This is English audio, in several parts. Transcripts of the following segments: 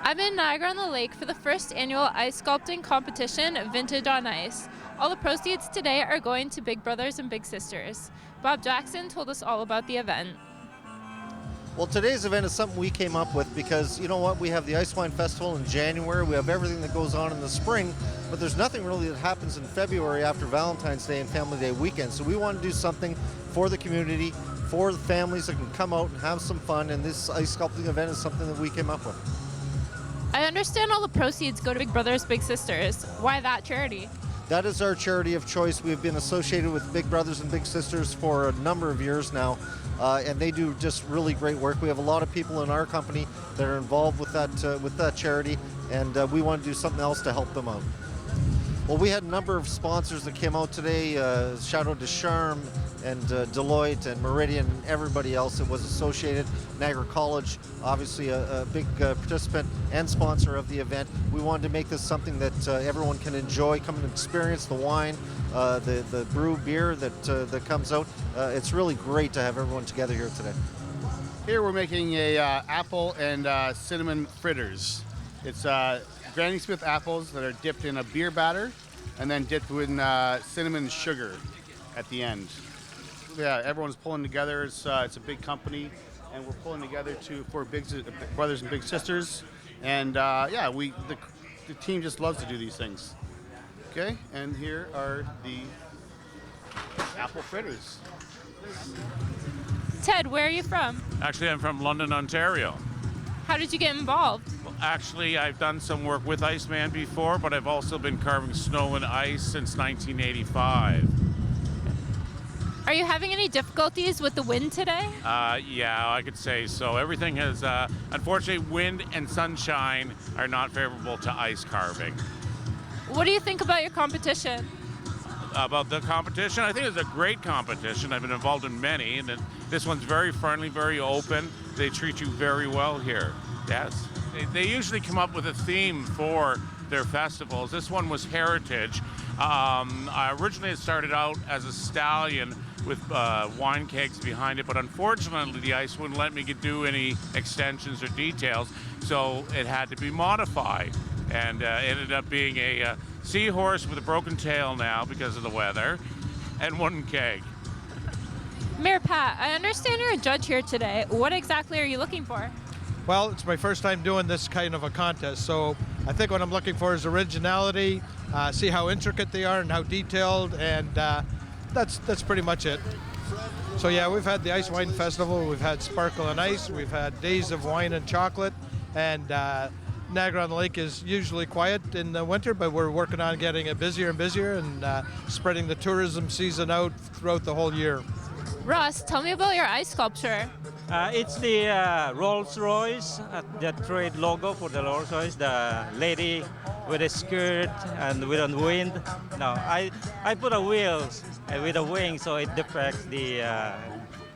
I'm in Niagara on the Lake for the first annual ice sculpting competition, Vintage on Ice. All the proceeds today are going to Big Brothers and Big Sisters. Bob Jackson told us all about the event. Well, today's event is something we came up with because, you know what, we have the Ice Wine Festival in January, we have everything that goes on in the spring, but there's nothing really that happens in February after Valentine's Day and Family Day weekend. So we want to do something for the community, for the families that can come out and have some fun, and this ice sculpting event is something that we came up with. I understand all the proceeds go to Big Brothers Big Sisters. Why that charity? That is our charity of choice. We've been associated with Big Brothers and Big Sisters for a number of years now, and they do just really great work. We have a lot of people in our company that are involved with that charity, and we want to do something else to help them out. Well, we had a number of sponsors that came out today, Chateau de Charme and Deloitte and Meridian and everybody else that was associated. Niagara College, obviously a big participant and sponsor of the event. We wanted to make this something that everyone can enjoy, come and experience the wine, the brew beer that comes out. It's really great to have everyone together here today. Here we're making a apple and cinnamon fritters. It's Granny Smith apples that are dipped in a beer batter and then dipped with cinnamon and sugar at the end. Yeah, everyone's pulling together. It's a big company, and we're pulling together for Big Brothers and Big Sisters. And yeah, the team just loves to do these things. Okay, and here are the apple fritters. Ted, where are you from? Actually, I'm from London, Ontario. How did you get involved? Well, actually, I've done some work with Iceman before, but I've also been carving snow and ice since 1985. Are you having any difficulties with the wind today? Yeah, I could say so. Everything has, unfortunately, wind and sunshine are not favorable to ice carving. What do you think about your competition? About the competition, I think it's a great competition. I've been involved in many, and this one's very friendly, very open. They treat you very well here. Yes. They usually come up with a theme for their festivals. This one was heritage. Originally it started out as a stallion with wine kegs behind it, but unfortunately the ice wouldn't let me do any extensions or details, so it had to be modified, and ended up being a seahorse with a broken tail now because of the weather, and one keg. Mayor Pat, I understand you're a judge here today. What exactly are you looking for? Well, it's my first time doing this kind of a contest, so I think what I'm looking for is originality, see how intricate they are and how detailed, and that's pretty much it. So yeah, we've had the Ice Wine Festival, we've had Sparkle and Ice, we've had Days of Wine and Chocolate, and Niagara on the Lake is usually quiet in the winter, but we're working on getting it busier and busier and spreading the tourism season out throughout the whole year. Russ, tell me about your ice sculpture. It's the Rolls-Royce, the trade logo for the Rolls-Royce, the lady with a skirt and with a wind. No, I put a wheels with a wing so it deflects the,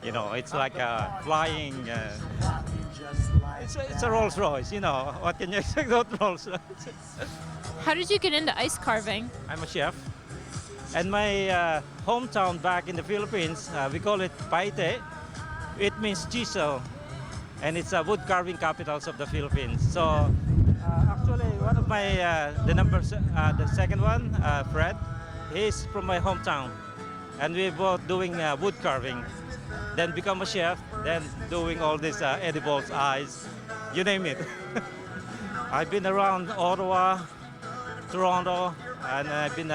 it's like a flying, it's a Rolls-Royce, what can you expect about Rolls-Royce? How did you get into ice carving? I'm a chef. And my hometown back in the Philippines, we call it Paite. It means chisel, and it's a wood carving capitals of the Philippines. So actually, one of my the second one, Fred, he's from my hometown, and we're both doing wood carving. Then become a chef, then doing all these edibles, eyes, you name it. I've been around Ottawa, Toronto, and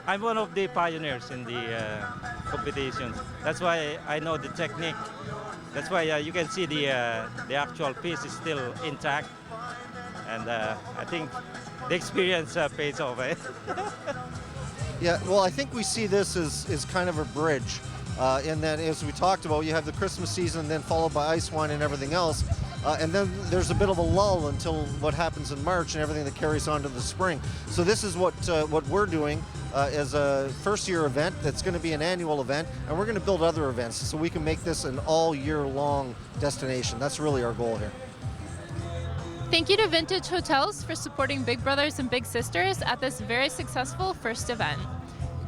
I'm one of the pioneers in the competitions. That's why I know the technique. That's why you can see the actual piece is still intact, and I think the experience pays off. Eh? Yeah, well, I think we see this as kind of a bridge, in that, as we talked about, you have the Christmas season, then followed by ice wine and everything else. And then there's a bit of a lull until what happens in March and everything that carries on to the spring. So this is what we're doing as a first-year event that's going to be an annual event, and we're going to build other events so we can make this an all-year-long destination. That's really our goal here. Thank you to Vintage Hotels for supporting Big Brothers and Big Sisters at this very successful first event.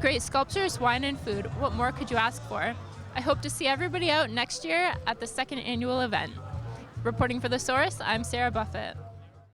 Great sculptures, wine, and food. What more could you ask for? I hope to see everybody out next year at the second annual event. Reporting for The Source, I'm Sarah Buffett.